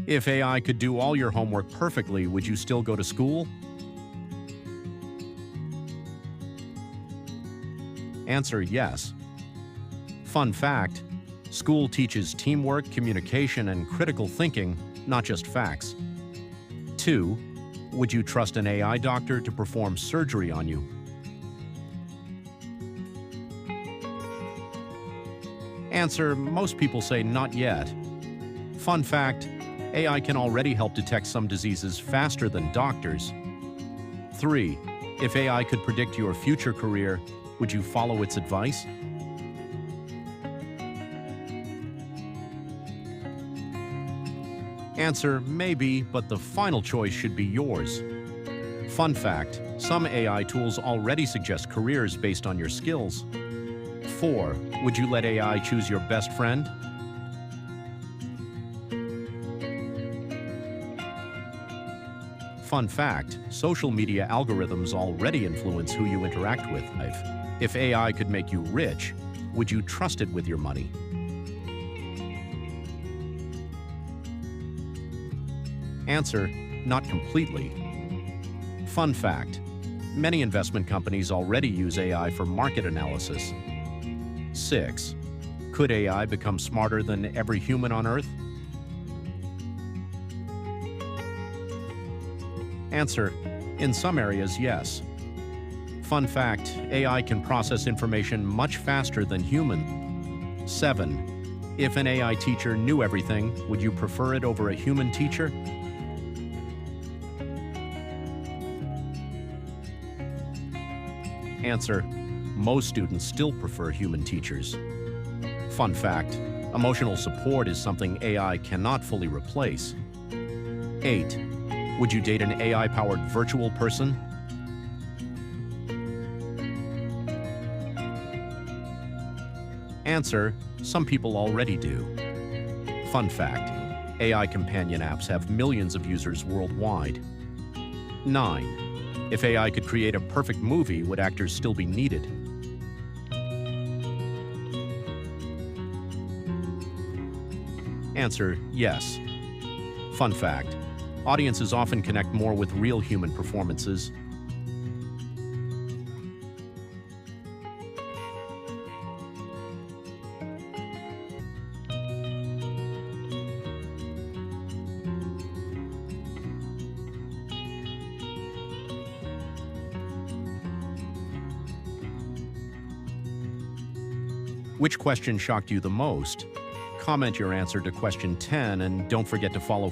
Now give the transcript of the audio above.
If AI could do all your homework perfectly, would you still go to school? Answer: yes. Fun fact: school teaches teamwork, communication, and critical thinking, not just facts. 2. Would you trust an AI doctor to perform surgery on you? Answer: most people say not yet. Fun fact: AI can already help detect some diseases faster than doctors. 3. If AI could predict your future career, would you follow its advice? Answer: maybe, but the final choice should be yours. Fun fact: some AI tools already suggest careers based on your skills. 4. Would you let AI choose your best friend? Fun fact: social media algorithms already influence who you interact with. If AI could make you rich, would you trust it with your money? Answer: not completely. Fun fact: many investment companies already use AI for market analysis. 6. Could AI become smarter than every human on Earth? Answer: in some areas, yes. Fun fact: AI can process information much faster than human. 7. If an AI teacher knew everything, would you prefer it over a human teacher? Answer: most students still prefer human teachers. Fun fact: emotional support is something AI cannot fully replace. 8. Would you date an AI-powered virtual person? Answer: some people already do. Fun fact: AI companion apps have millions of users worldwide. 9. If AI could create a perfect movie, would actors still be needed? Answer: yes. Fun fact: audiences often connect more with real human performances. Which question shocked you the most? Comment your answer to question 10 and don't forget to follow